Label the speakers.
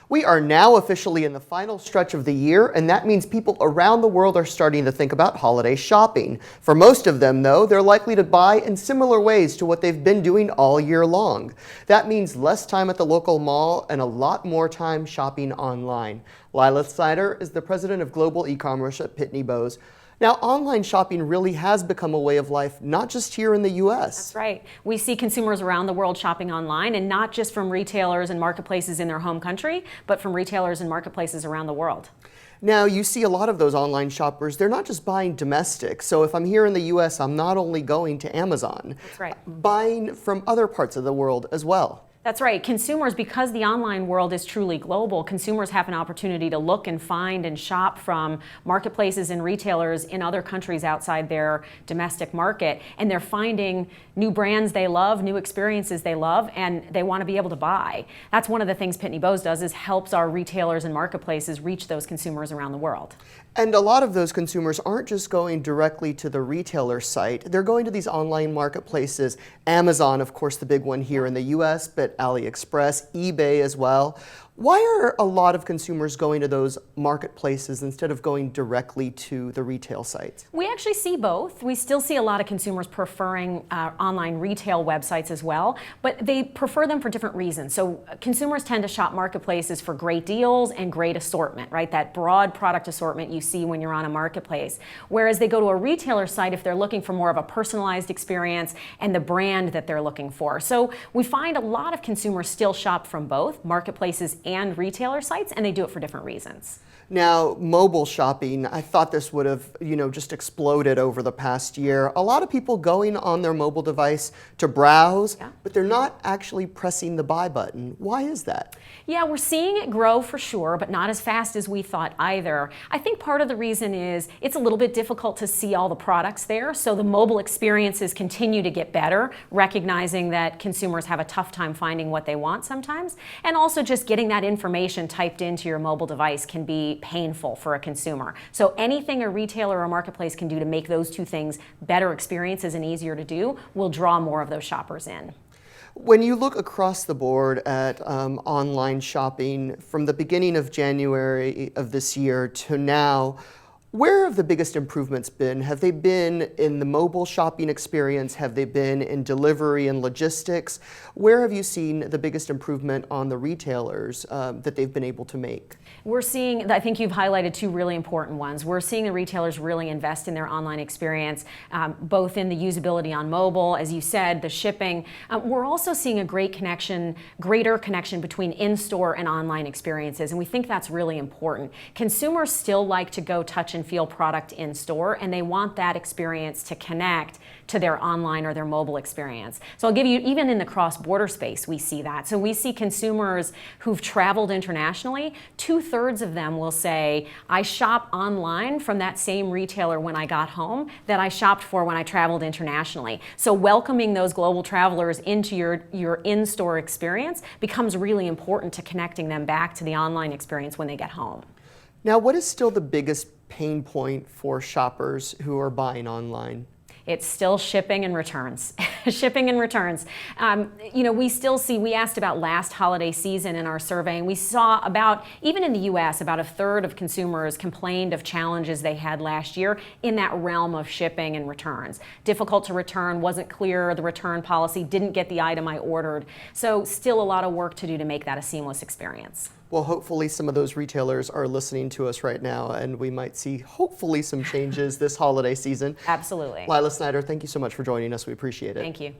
Speaker 1: We are now officially in the final stretch of the year, and that means people around the world are starting to think about holiday shopping. For most of them, though, they're likely to buy in similar ways to what they've been doing all year long. That means less time at the local mall and a lot more time shopping online. Lila Snyder is the president of Global E-commerce at Pitney Bowes. Now, online shopping really has become a way of life, not just here in the U.S.
Speaker 2: That's right. We see consumers around the world shopping online, and not just from retailers and marketplaces in their home country, but from retailers and marketplaces around the world.
Speaker 1: Now, you see a lot of those online shoppers, they're not just buying domestic. So if I'm here in the U.S., I'm not only going to Amazon.
Speaker 2: That's right.
Speaker 1: Buying from other parts of the world as well.
Speaker 2: That's right. Consumers, because the online world is truly global, consumers have an opportunity to look and find and shop from marketplaces and retailers in other countries outside their domestic market. And they're finding new brands they love, new experiences they love, and they want to be able to buy. That's one of the things Pitney Bowes does, is helps our retailers and marketplaces reach those consumers around the world.
Speaker 1: And a lot of those consumers aren't just going directly to the retailer site. They're going to these online marketplaces. Amazon, of course, the big one here in the U.S., but AliExpress, eBay as well. Why are a lot of consumers going to those marketplaces instead of going directly to the retail sites?
Speaker 2: We actually see both. We still see a lot of consumers preferring online retail websites as well, but they prefer them for different reasons. So consumers tend to shop marketplaces for great deals and great assortment, right? That broad product assortment you see when you're on a marketplace. Whereas they go to a retailer site if they're looking for more of a personalized experience and the brand that they're looking for. So we find a lot of consumers still shop from both marketplaces and retailer sites, and they do it for different reasons.
Speaker 1: Now, mobile shopping, I thought this would have, just exploded over the past year. A lot of people going on their mobile device to browse, but they're not actually pressing the buy button. Why is that?
Speaker 2: Yeah, we're seeing it grow for sure, but not as fast as we thought either. I think part of the reason is it's a little bit difficult to see all the products there, so the mobile experiences continue to get better, recognizing that consumers have a tough time finding what they want sometimes, and also just getting that information typed into your mobile device can be painful for a consumer. So anything a retailer or marketplace can do to make those two things better experiences and easier to do will draw more of those shoppers in.
Speaker 1: When you look across the board at online shopping from the beginning of January of this year to now, where have the biggest improvements been? Have they been in the mobile shopping experience? Have they been in delivery and logistics? Where have you seen the biggest improvement on the retailers that they've been able to make?
Speaker 2: We're seeing, I think you've highlighted two really important ones. We're seeing the retailers really invest in their online experience, both in the usability on mobile, as you said, the shipping. We're also seeing a greater connection between in-store and online experiences, and we think that's really important. Consumers still like to go touch and feel product in store, and they want that experience to connect to their online or their mobile experience. So I'll give you, even in the cross-border space, we see that. So we see consumers who've traveled internationally, 2/3 of them will say, I shop online from that same retailer when I got home that I shopped for when I traveled internationally. So welcoming those global travelers into your in-store experience becomes really important to connecting them back to the online experience when they get home.
Speaker 1: Now, what is still the biggest pain point for shoppers who are buying online?
Speaker 2: It's still shipping and returns. Shipping and returns. We still see, we asked about last holiday season in our survey, and we saw about, even in the US, about 1/3 of consumers complained of challenges they had last year in that realm of shipping and returns. Difficult to return, wasn't clear, the return policy, didn't get the item I ordered. So still a lot of work to do to make that a seamless experience.
Speaker 1: Well, hopefully some of those retailers are listening to us right now, and we might see hopefully some changes this holiday season.
Speaker 2: Absolutely.
Speaker 1: Lila Snyder, thank you so much for joining us. We appreciate it.
Speaker 2: Thank you.